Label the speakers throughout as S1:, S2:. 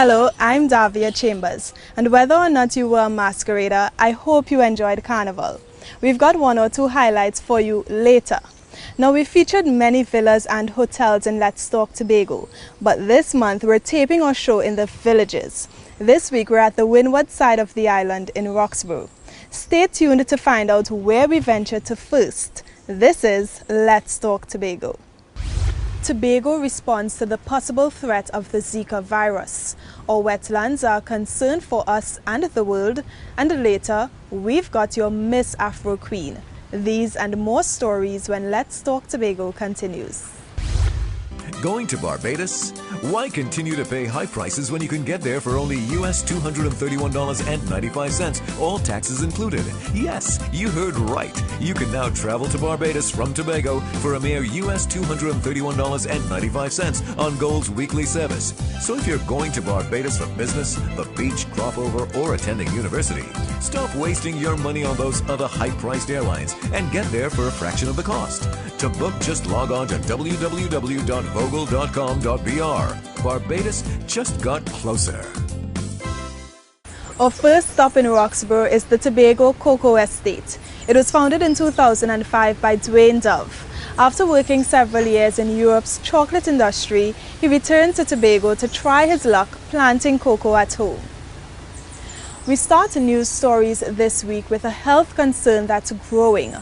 S1: Hello, I'm Davia Chambers, and whether or not you were a masquerader, I hope you enjoyed Carnival. We've got one or two highlights for you later. Now, we featured many villas and hotels in Let's Talk Tobago, but this month we're taping our show in the villages. This week we're at the windward side of the island in Roxborough. Stay tuned to find out where we venture to first. This is Let's Talk Tobago. Tobago responds to the possible threat of the Zika virus. Our wetlands are a concern for us and the world, and later, we've got your Miss Afro Queen. These and more stories when Let's Talk Tobago continues.
S2: Going to Barbados? Why continue to pay high prices when you can get there for only US $231.95, all taxes included? Yes, you heard right. You can now travel to Barbados from Tobago for a mere US $231.95 on Gold's weekly service. So if you're going to Barbados for business, the beach, crop over, or attending university, stop wasting your money on those other high-priced airlines and get there for a fraction of the cost. To book, just log on to www.vogel.com.br. Barbados just got closer.
S1: Our first stop in Roxborough is the Tobago Cocoa Estate. It was founded in 2005 by Dwayne Dove. After working several years in Europe's chocolate industry, he returned to Tobago to try his luck planting cocoa at home. We start news stories this week with a health concern that's growing.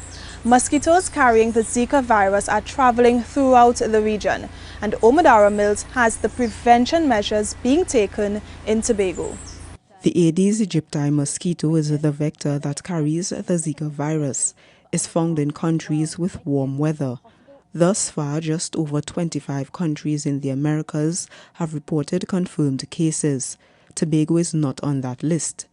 S1: Mosquitoes carrying the Zika virus are traveling throughout the region, and Omadara Mills has the prevention measures being taken in Tobago.
S3: The Aedes aegypti mosquito is the vector that carries the Zika virus. It's found in countries with warm weather. Thus far, just over 25 countries in the Americas have reported confirmed cases. Tobago is not on that list.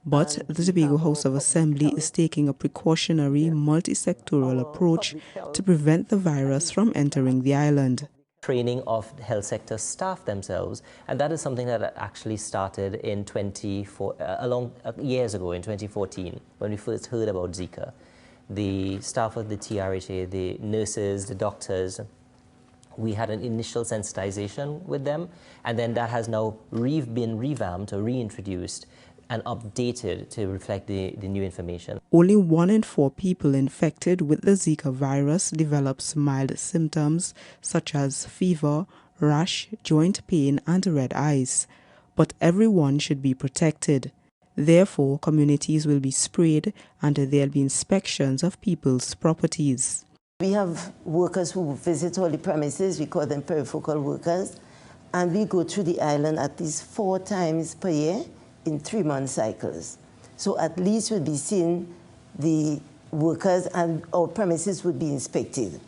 S3: But the Tobago House of Assembly is taking a precautionary multi-sectoral approach to prevent the virus from entering the island.
S4: Training of health sector staff themselves, and that is something that actually started in years ago in 2014 when we first heard about Zika. The staff of the TRHA, the nurses, the doctors, we had an initial sensitization with them, and then that has now been revamped or reintroduced and updated to reflect the new information.
S3: Only 1 in 4 people infected with the Zika virus develops mild symptoms such as fever, rash, joint pain, and red eyes. But everyone should be protected. Therefore, communities will be sprayed and there'll be inspections of people's properties.
S5: We have workers who visit all the premises, we call them perifocal workers, and we go through the island at least 4 times per year in 3-month cycles. So at least we'll be seeing the workers and our premises would be inspected.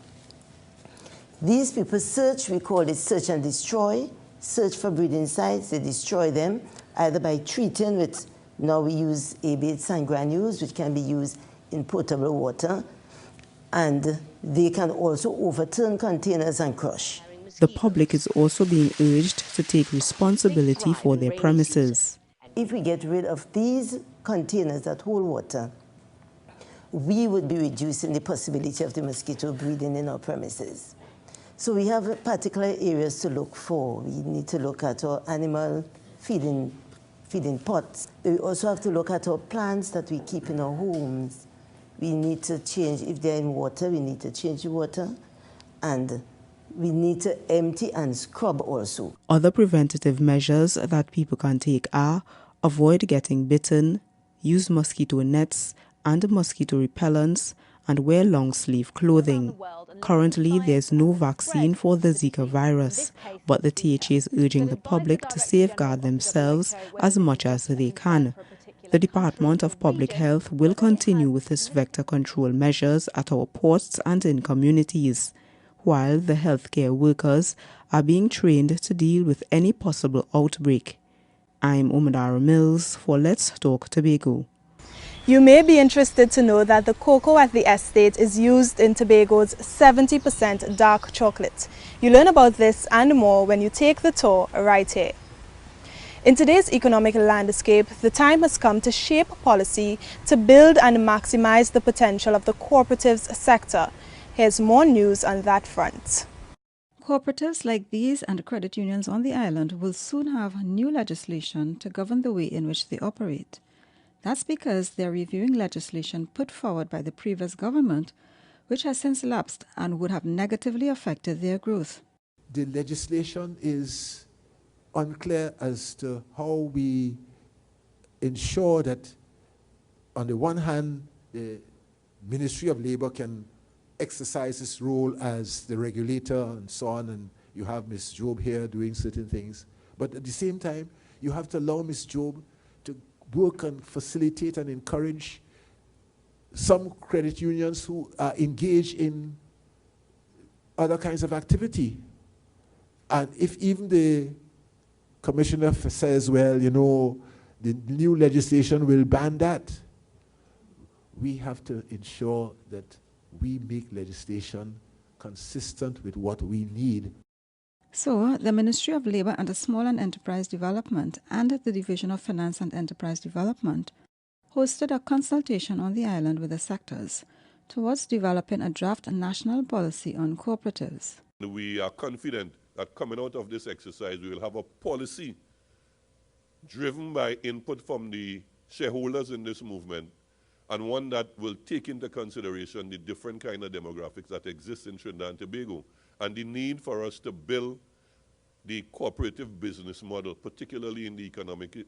S5: These people search, we call it search and destroy, search for breeding sites, they destroy them, either by treating with, now we use A-bait sand granules, which can be used in potable water, and they can also overturn containers and crush.
S3: The public is also being urged to take responsibility for their premises.
S5: If we get rid of these containers that hold water, we would be reducing the possibility of the mosquito breeding in our premises. So we have particular areas to look for. We need to look at our animal feeding pots. We also have to look at our plants that we keep in our homes. We need to change, if they're in water, we need to change the water, and we need to empty and scrub also.
S3: Other preventative measures that people can take are avoid getting bitten, use mosquito nets and mosquito repellents, and wear long-sleeve clothing. Currently, there's no vaccine for the Zika virus, but the THA is urging the public to safeguard themselves as much as they can. The Department of Public Health will continue with its vector control measures at our ports and in communities, while the healthcare workers are being trained to deal with any possible outbreak. I'm Omadara Mills for Let's Talk Tobago.
S1: You may be interested to know that the cocoa at the estate is used in Tobago's 70% dark chocolate. You learn about this and more when you take the tour right here. In today's economic landscape, the time has come to shape policy to build and maximize the potential of the cooperatives sector. Here's more news on that front.
S6: Cooperatives like these and credit unions on the island will soon have new legislation to govern the way in which they operate. That's because they're reviewing legislation put forward by the previous government, which has since lapsed and would have negatively affected their growth.
S7: The legislation is unclear as to how we ensure that, on the one hand, the Ministry of Labour can exercise its role as the regulator and so on, and you have Ms. Job here doing certain things. But at the same time, you have to allow Ms. Job to work and facilitate and encourage some credit unions who are engaged in other kinds of activity. And if even the commissioner says, well, you know, the new legislation will ban that, we have to ensure that we make legislation consistent with what we need.
S6: So, the Ministry of Labour and Small and Enterprise Development and the Division of Finance and Enterprise Development hosted a consultation on the island with the sectors towards developing a draft national policy on cooperatives.
S8: We are confident that coming out of this exercise, we will have a policy driven by input from the shareholders in this movement, and one that will take into consideration the different kind of demographics that exist in Trinidad and Tobago, and the need for us to build the cooperative business model, particularly in the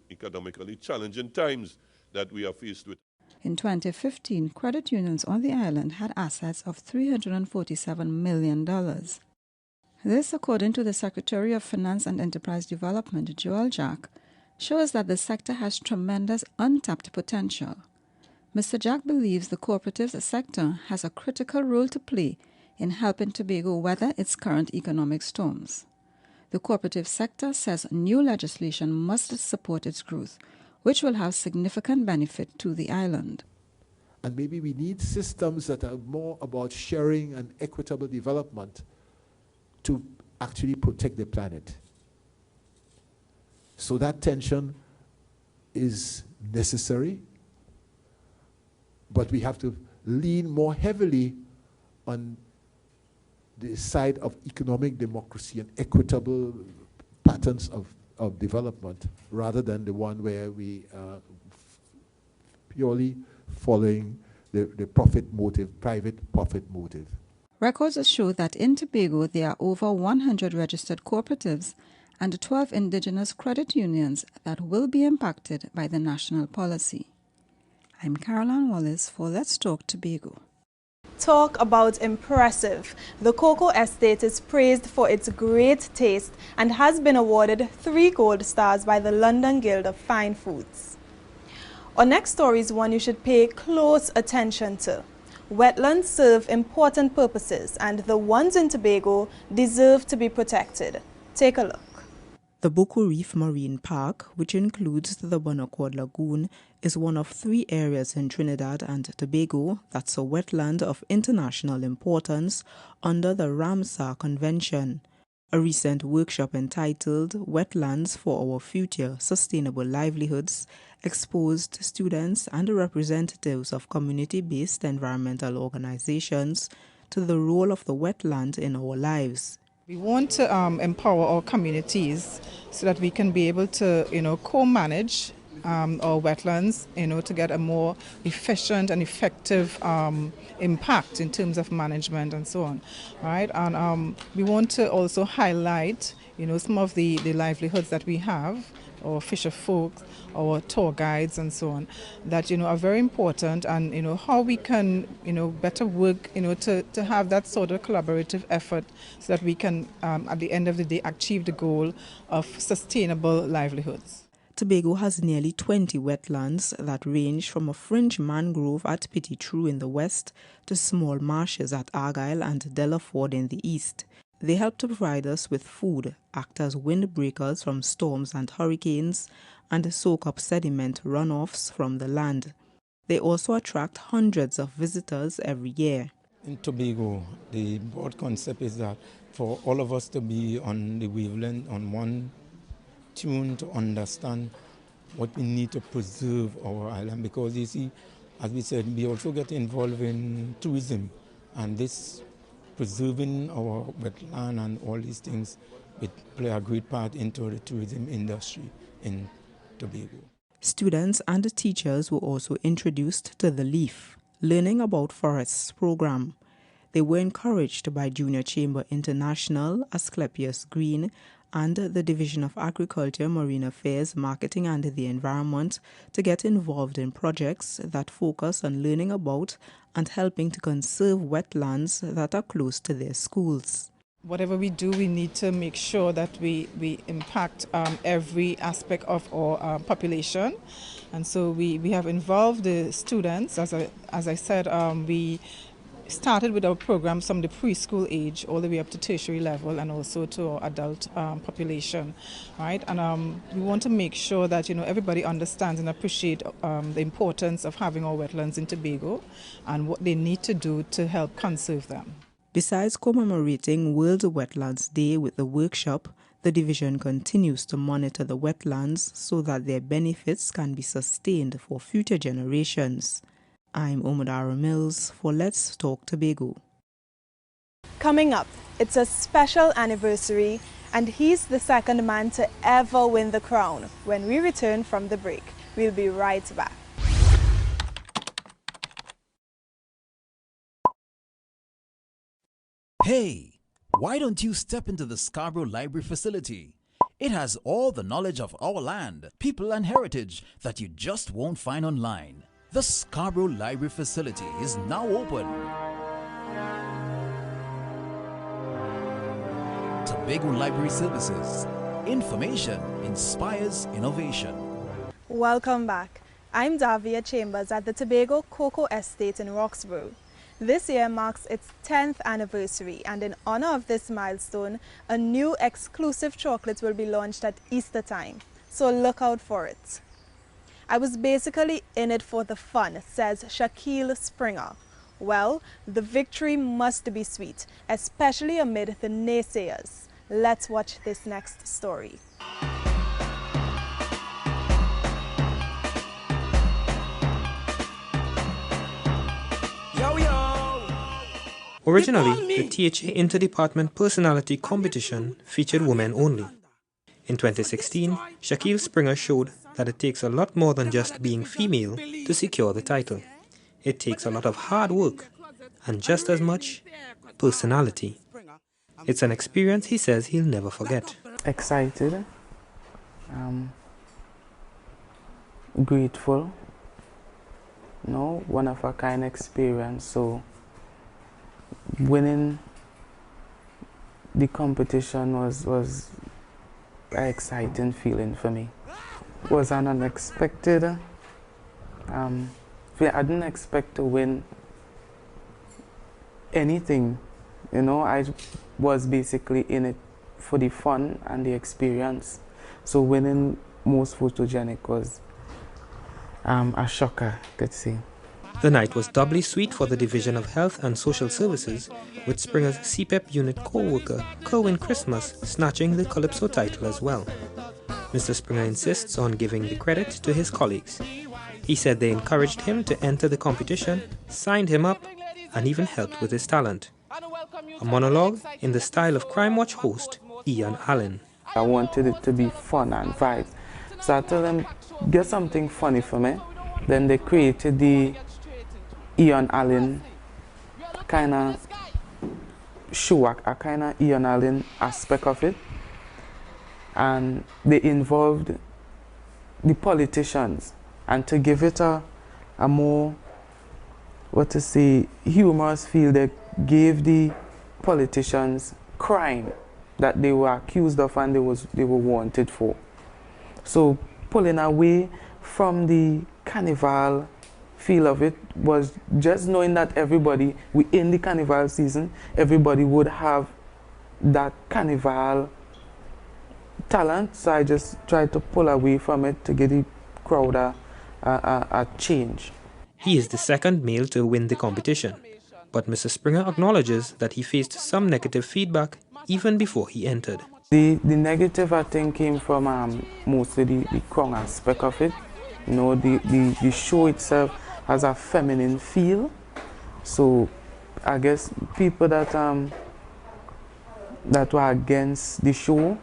S8: economically challenging times that we are faced with.
S6: In 2015, credit unions on the island had assets of $347 million. This, according to the Secretary of Finance and Enterprise Development, Joel Jack, shows that the sector has tremendous untapped potential. Mr. Jack believes the cooperatives sector has a critical role to play in helping Tobago weather its current economic storms. The cooperative sector says new legislation must support its growth, which will have significant benefit to the island.
S7: And maybe we need systems that are more about sharing and equitable development to actually protect the planet. So that tension is necessary, but we have to lean more heavily on the side of economic democracy and equitable patterns of development, rather than the one where we are purely following the profit motive, private profit motive.
S6: Records show that in Tobago there are over 100 registered cooperatives and 12 indigenous credit unions that will be impacted by the national policy. I'm Caroline Wallace for Let's Talk Tobago.
S1: Talk about impressive. The cocoa estate is praised for its great taste and has been awarded 3 gold stars by the London Guild of Fine Foods. Our next story is one you should pay close attention to. Wetlands serve important purposes, and the ones in Tobago deserve to be protected. Take a look.
S3: The Boko Reef Marine Park, which includes the Bonaccord Lagoon, is one of 3 areas in Trinidad and Tobago that's a wetland of international importance under the Ramsar Convention. A recent workshop entitled Wetlands for Our Future Sustainable Livelihoods exposed students and representatives of community-based environmental organizations to the role of the wetland in our lives.
S9: We want to empower our communities so that we can be able to, co-manage our wetlands, to get a more efficient and effective impact in terms of management and so on, right? And we want to also highlight, some of the livelihoods that we have, our fisher folk, our tour guides and so on, that, are very important, and, how we can, better work, to have that sort of collaborative effort so that we can, at the end of the day, achieve the goal of sustainable livelihoods.
S3: Tobago has nearly 20 wetlands that range from a fringe mangrove at Petit Trou in the west to small marshes at Argyle and Delaford in the east. They help to provide us with food, act as windbreakers from storms and hurricanes, and soak up sediment runoffs from the land. They also attract hundreds of visitors every year.
S10: In Tobago, the broad concept is that for all of us to be on the wavelength, on one tune, to understand what we need to preserve our island, because you see, as we said, we also get involved in tourism, and this preserving our wetland and all these things will play a great part into the tourism industry in Tobago.
S3: Students and teachers were also introduced to the LEAF, Learning About Forests program. They were encouraged by Junior Chamber International, Asclepius Green, and the Division of Agriculture, Marine Affairs, Marketing and the Environment to get involved in projects that focus on learning about and helping to conserve wetlands that are close to their schools.
S9: Whatever we do, we need to make sure that we impact every aspect of our population. And so we have involved the students. As I said, we started with our programs from the preschool age all the way up to tertiary level and also to our adult population, right? And we want to make sure that everybody understands and appreciate the importance of having our wetlands in Tobago and what they need to do to help conserve them.
S3: Besides commemorating World Wetlands Day with the workshop, the division continues to monitor the wetlands so that their benefits can be sustained for future generations. I'm Omodara Mills for Let's Talk Tobago.
S1: Coming up, it's a special anniversary and he's the second man to ever win the crown. When we return from the break, we'll be right back.
S11: Hey, why don't you step into the Scarborough Library facility? It has all the knowledge of our land, people and heritage that you just won't find online. The Scarborough Library facility is now open. Tobago Library Services. Information inspires innovation.
S1: Welcome back. I'm Davia Chambers at the Tobago Cocoa Estate in Roxborough. This year marks its 10th anniversary, and in honor of this milestone, a new exclusive chocolate will be launched at Easter time. So look out for it. I was basically in it for the fun, says Shaquille Springer. Well, the victory must be sweet, especially amid the naysayers. Let's watch this next story.
S12: Originally, the THA Interdepartment Personality Competition featured women only. In 2016, Shaquille Springer showed that it takes a lot more than just being female to secure the title. It takes a lot of hard work and just as much personality. It's an experience he says he'll never forget.
S13: Excited, grateful, one of a kind experience. So winning the competition was an exciting feeling for me. It was an unexpected, I didn't expect to win anything, I was basically in it for the fun and the experience. So winning most photogenic was a shocker, I could say.
S12: The night was doubly sweet for the Division of Health and Social Services, with Springer's CPEP unit co-worker, Kerwin Christmas, snatching the Calypso title as well. Mr. Springer insists on giving the credit to his colleagues. He said they encouraged him to enter the competition, signed him up, and even helped with his talent. A monologue in the style of Crime Watch host Ian Allen.
S13: I wanted it to be fun and vibes, so I told them, get something funny for me. Then they created the Ian Allen kind of show, a kind of Ian Allen aspect of it. And they involved the politicians, and to give it a more, humorous feel, they gave the politicians crime that they were accused of and they were wanted for. So pulling away from the carnival feel of it was just knowing that everybody, in the carnival season, everybody would have that carnival talent. So I just tried to pull away from it to give the crowd a change.
S12: He is the second male to win the competition, but Mr. Springer acknowledges that he faced some negative feedback even before he entered.
S13: The negative, I think, came from mostly the crown aspect of it. The show itself has a feminine feel, so I guess people that that were against the show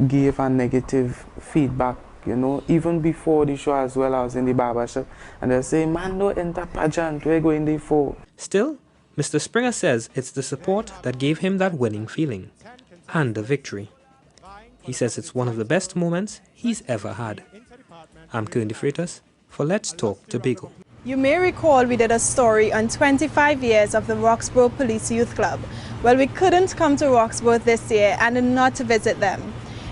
S13: gave a negative feedback, you know. Even before the show as well, I was in the barber shop and they say, man, don't enter pageant, we're going there for.
S12: Still, Mr. Springer says it's the support that gave him that winning feeling and the victory. He says it's one of the best moments he's ever had. I'm Kern de Freitas for Let's Talk Tobago.
S1: You may recall we did a story on 25 years of the Roxborough Police Youth Club. Well, we couldn't come to Roxborough this year and not visit them.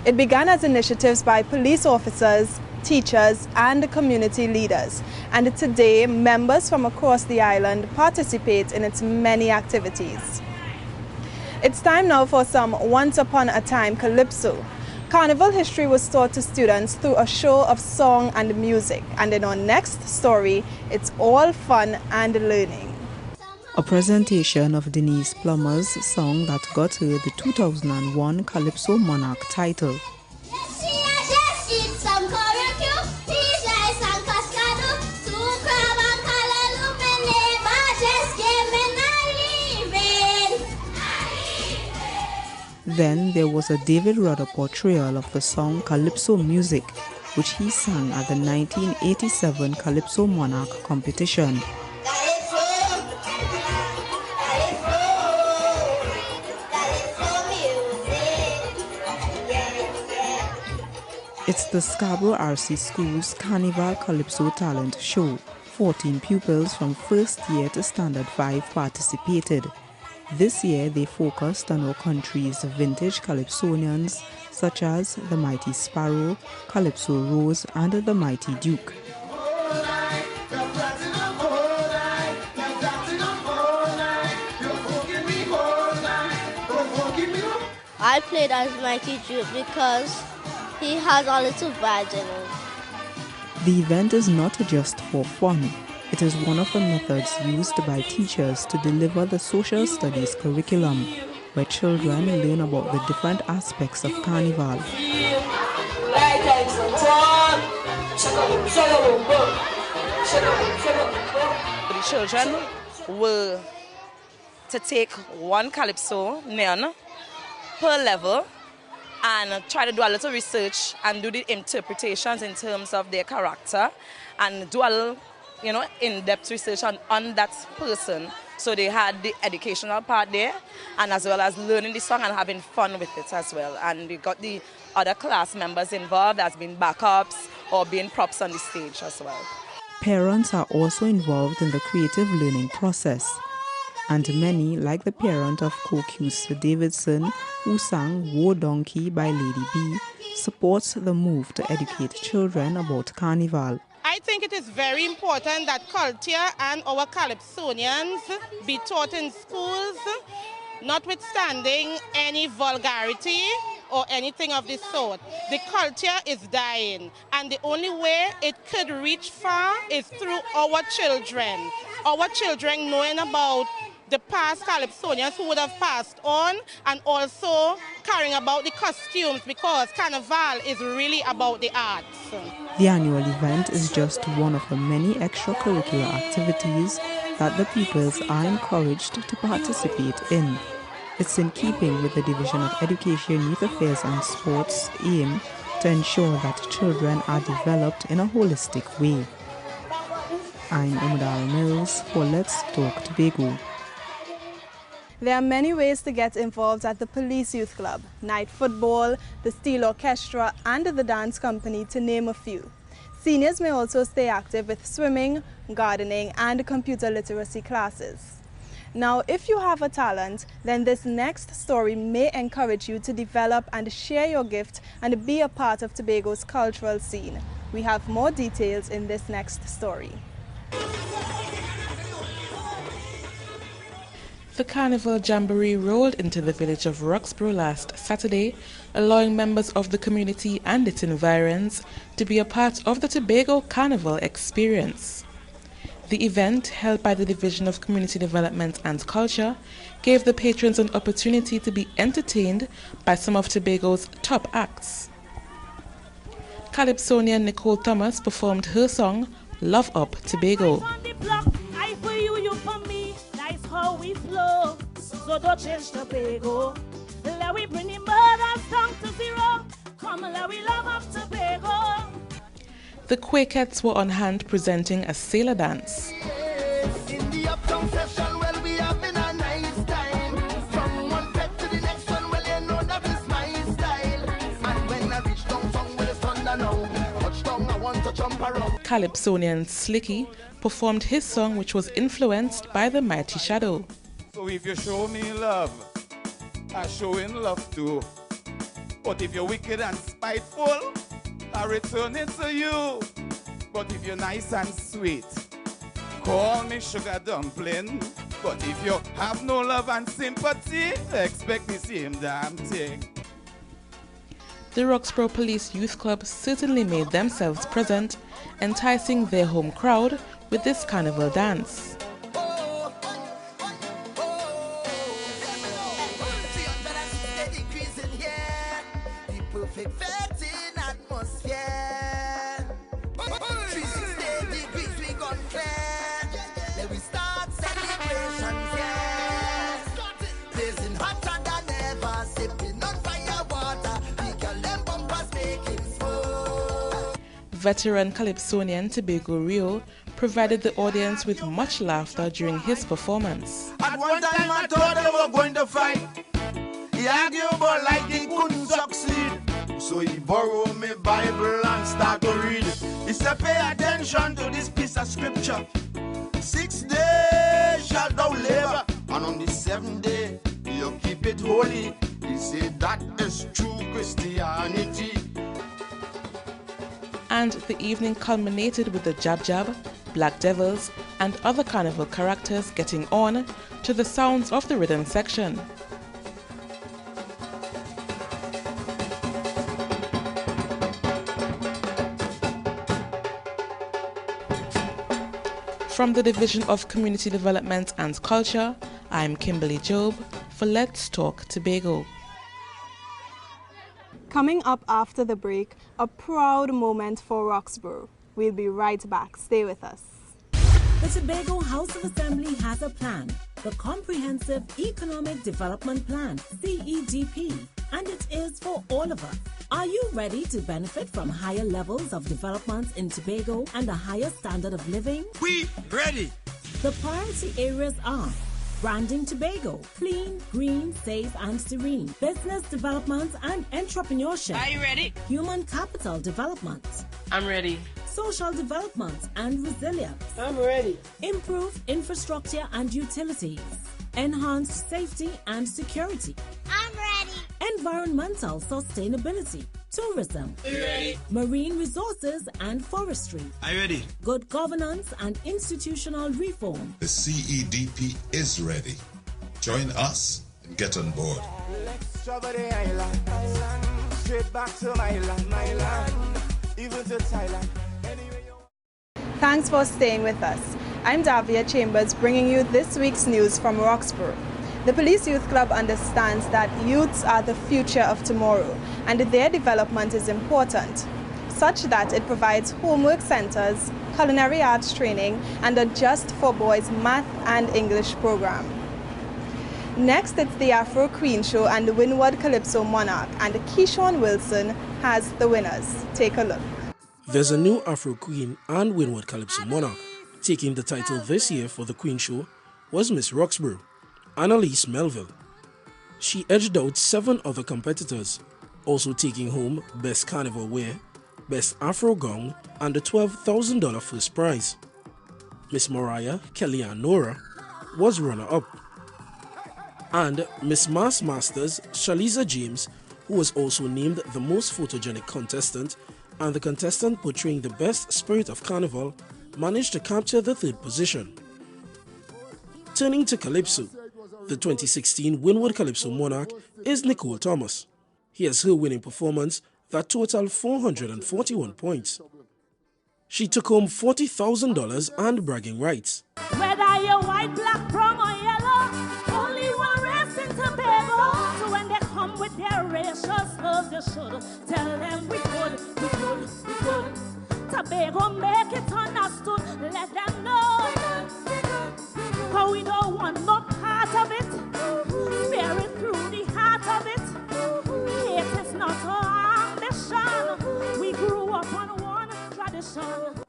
S1: It began as initiatives by police officers, teachers and community leaders. And today, members from across the island participate in its many activities. It's time now for some Once Upon a Time Calypso. Carnival history was taught to students through a show of song and music. And in our next story, it's all fun and learning.
S3: A presentation of Denise Plummer's song that got her the 2001 Calypso Monarch title. Then there was a David Rudder portrayal of the song Calypso Music, which he sang at the 1987 Calypso Monarch competition. It's the Scarborough RC School's Carnival Calypso Talent Show. 14 pupils from first year to Standard 5 participated. This year they focused on our country's vintage calypsonians such as the Mighty Sparrow, Calypso Rose and the Mighty Duke.
S14: I played as Mighty Duke because he has a little badge in it.
S3: The event is not just for fun. It is one of the methods used by teachers to deliver the social studies curriculum, where children learn about the different aspects of Carnival.
S15: The children were to take one calypso man per level and try to do a little research and do the interpretations in terms of their character and do a little, in-depth research on that person. So they had the educational part there and as well as learning the song and having fun with it as well. And we got the other class members involved as being backups or being props on the stage as well.
S3: Parents are also involved in the creative learning process. And many, like the parent of co-cues Davidson, who sang War Donkey by Lady B, supports the move to educate children about Carnival.
S16: I think it is very important that culture and our calypsonians be taught in schools, notwithstanding any vulgarity or anything of this sort. The culture is dying, and the only way it could reach far is through our children. Our children knowing about the past calypsonians who would have passed on, and also caring about the costumes, because Carnival is really about the arts.
S3: The annual event is just one of the many extracurricular activities that the pupils are encouraged to participate in. It's in keeping with the Division of Education, Youth Affairs and Sports' aim to ensure that children are developed in a holistic way. I'm Umudal Mills for Let's Talk Tobago.
S1: There are many ways to get involved at the Police Youth Club: night football, the steel orchestra and the dance company, to name a few. Seniors may also stay active with swimming, gardening and computer literacy classes. Now, if you have a talent, then this next story may encourage you to develop and share your gift and be a part of Tobago's cultural scene. We have more details in this next story.
S17: The Carnival Jamboree rolled into the village of Roxborough last Saturday, allowing members of the community and its environs to be a part of the Tobago Carnival experience. The event, held by the Division of Community Development and Culture, gave the patrons an opportunity to be entertained by some of Tobago's top acts. Calypsonian Nicole Thomas performed her song, Love Up Tobago.
S18: How we flow. So don't change Tobago. Let we bring the murders down to zero. Come let we love up Tobago.
S17: The Quakettes were on hand presenting a sailor dance.
S19: In the uptown session, well, we having a nice time. From one pet to the next one, well, you know that is my style. And when I reach downtown, well, it's thunder now. Touchdown, I want to jump around.
S17: Calypsonian Slicky performed his song, which was influenced by the Mighty Shadow.
S20: So if you show me love, I show in love too. But if you're wicked and spiteful, I return it to you. But if you're nice and sweet, call me sugar dumpling. But if you have no love and sympathy, expect the same damn thing.
S17: The Roxborough Police Youth Club certainly made themselves present, enticing their home crowd with this carnival dance. Veteran Calypsonian Tobago Rio provided the audience with much laughter during his performance.
S19: At one time I thought they were going to fight. He argued but like he couldn't succeed. So he borrowed me Bible and start to read. He said pay attention to this piece of scripture. 6 days shalt thou labor, and on the 7th day you keep it holy. He said that is true Christianity.
S17: And the evening culminated with the Jab Jab, Black Devils, and other carnival characters getting on to the sounds of the rhythm section. From the Division of Community Development and Culture, I'm Kimberly Job for Let's Talk Tobago.
S1: Coming up after the break, a proud moment for Roxborough. We'll be right back. Stay with us.
S21: The Tobago House of Assembly has a plan, the Comprehensive Economic Development Plan, CEDP, and it is for all of us. Are you ready to benefit from higher levels of development in Tobago and a higher standard of living?
S19: We ready!
S21: The priority areas are branding Tobago, clean, green, safe and serene, business development and entrepreneurship.
S22: Are you ready?
S21: Human capital development.
S22: I'm ready.
S21: Social development and resilience.
S22: I'm ready.
S21: Improved infrastructure and utilities. Enhanced safety and security.
S22: I'm ready.
S21: Environmental sustainability. Tourism.
S22: Are you ready?
S21: Marine resources and forestry.
S19: Are you ready?
S21: Good governance and institutional reform.
S23: The CEDP is ready. Join us and get on board.
S19: Let's travel the island, straight back to my land, even to Thailand.
S1: Thanks for staying with us. I'm Davia Chambers bringing you this week's news from Roxborough. The Police Youth Club understands that youths are the future of tomorrow and their development is important, such that it provides homework centers, culinary arts training and a Just for Boys math and English program. Next, it's the Afro Queen Show and the Windward Calypso Monarch, and Keyshawn Wilson has the winners. Take a look.
S24: There's a new Afro Queen and Windward Calypso Monarch. Taking the title this year for the Queen Show was Miss Roxborough, Annalise Melville. She edged out 7 other competitors, also taking home Best Carnival Wear, Best Afro Gown, and the $12,000 first prize. Miss Mariah Kellyanne Nora was runner-up. And Miss Mass Masters Shaliza James, who was also named the most photogenic contestant and the contestant portraying the best spirit of Carnival, managed to capture the 3rd position. Turning to Calypso, the 2016 Windward Calypso Monarch is Nicole Thomas. Here's her winning performance that totaled 441 points. She took home $40,000 and bragging rights.
S18: Whether you're white, black, brown or yellow, only one race in Tobago. So when they come with their racial slurs, you should tell them we could. Tobago make it understood, let them know. Cause we don't want no part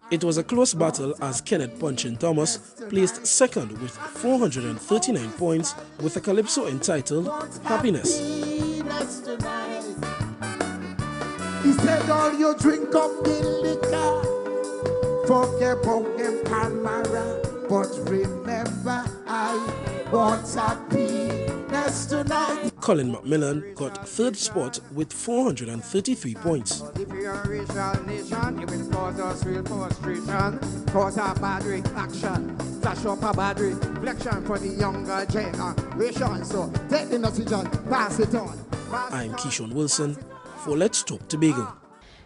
S24: It was a close battle as Kenneth Punchin Thomas placed second with 439 points with a calypso entitled Happiness.
S19: He said, all you drink up the liquor, forget about them camera, but remember I want happiness tonight.
S24: Colin McMillan got third spot with 433 points.
S2: If you're a racial nation, you will cause us real frustration, cause a bad reaction, flash up a bad reflection for the younger generation. So take the message and pass it on.
S24: I'm Keishon Wilson for Let's Talk Tobago.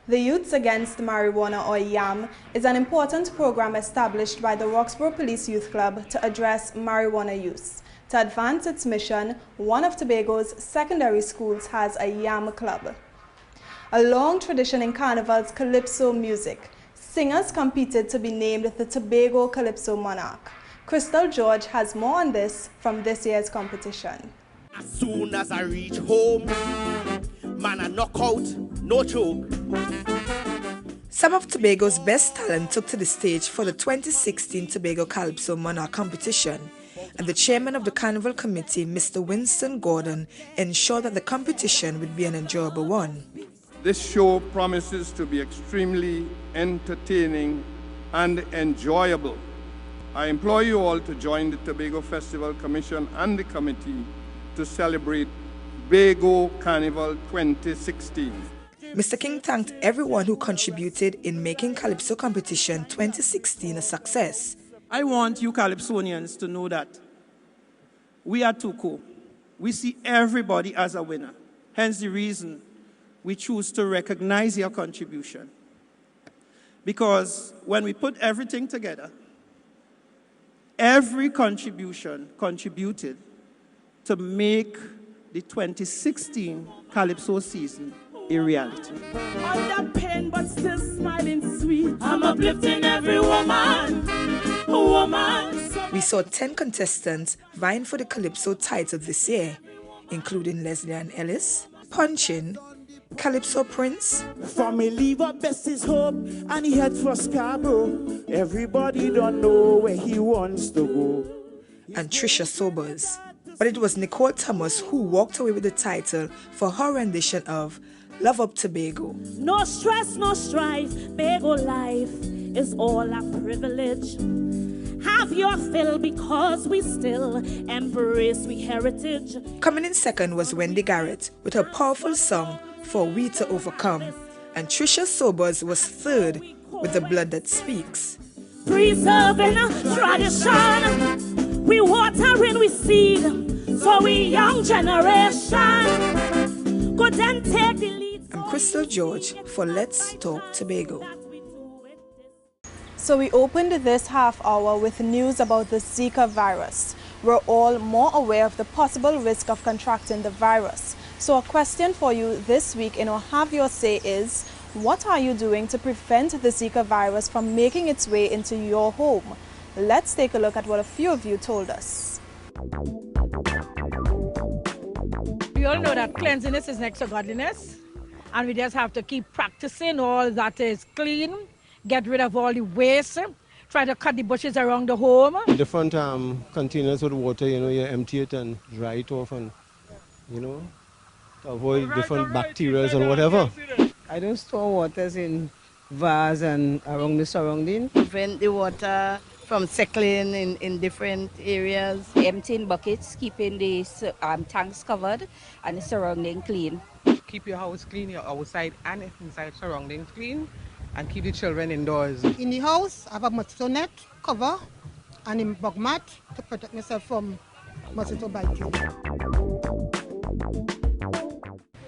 S1: The Youths Against Marijuana, or YAM, is an important program established by the Roxborough Police Youth Club to address marijuana use. To advance its mission, one of Tobago's secondary schools has a YAM club. A long tradition in Carnival's calypso music, singers competed to be named the Tobago Calypso Monarch. Crystal George has more on this from this year's competition.
S4: As soon as I reach home, man, I knock out, no joke.
S5: Some of Tobago's best talent took to the stage for the 2016 Tobago Calypso Monarch competition, and the chairman of the Carnival Committee, Mr. Winston Gordon, ensured that the competition would be an enjoyable one.
S8: This show promises to be extremely entertaining and enjoyable. I implore you all to join the Tobago Festival Commission and the committee to celebrate Tobago Carnival 2016.
S5: Mr. King thanked everyone who contributed in making Calypso Competition 2016 a success.
S25: I want you Calypsonians to know that we are Tuco. We see everybody as a winner. Hence the reason we choose to recognize your contribution. Because when we put everything together, every contribution contributed to make the 2016 Calypso season a reality.
S18: Under pain but still smiling sweet. I'm uplifting every woman.
S5: We saw 10 contestants vying for the Calypso title this year, including Leslie Ann Ellis, Punchin, Calypso Prince,
S4: For me leave up best his hope and he head for Scarborough. Everybody don't know where he wants to go.
S5: and Trisha Sobers. But it was Nicole Thomas who walked away with the title for her rendition of Love Up Tobago.
S18: No stress, no strife, Tobago life is all a privilege. Have your fill because we still embrace we heritage.
S5: Coming in second was Wendy Garrett with her powerful song For We to Overcome, and Trisha Sobers was third with The Blood That Speaks.
S18: Preserving tradition, we watering we seed, so we young generation go and take the lead.
S5: I'm Crystal George for Let's Talk Tobago.
S1: So we opened this half hour with news about the Zika virus. We're all more aware of the possible risk of contracting the virus. So a question for you this week in our Have Your Say is, what are you doing to prevent the Zika virus from making its way into your home? Let's take a look at what a few of you told us.
S26: We all know that cleanliness is next to godliness, and we just have to keep practicing all that is clean, get rid of all the waste, try to cut the bushes around the home.
S27: Different containers with water, you empty it and dry it off, and, to avoid different bacteria and whatever.
S28: I don't store waters in vase and around the surrounding.
S29: Prevent the water from settling in different areas.
S30: Emptying buckets, keeping the tanks covered and the surrounding clean.
S31: Keep your house clean, your outside and inside surroundings clean, and keep the children indoors.
S32: In the house, I have a mosquito net cover and a bug mat to protect myself from mosquito biting.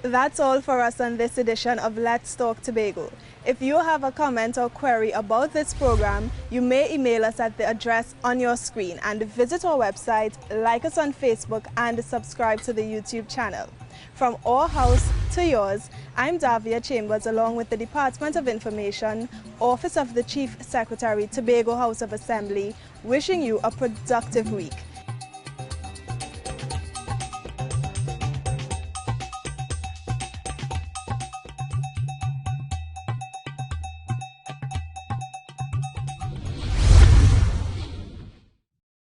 S1: That's all for us on this edition of Let's Talk Tobago. If you have a comment or query about this program, you may email us at the address on your screen, and visit our website, like us on Facebook, and subscribe to the YouTube channel. From our house to yours, I'm Davia Chambers, along with the Department of Information, Office of the Chief Secretary, Tobago House of Assembly, wishing you a productive week.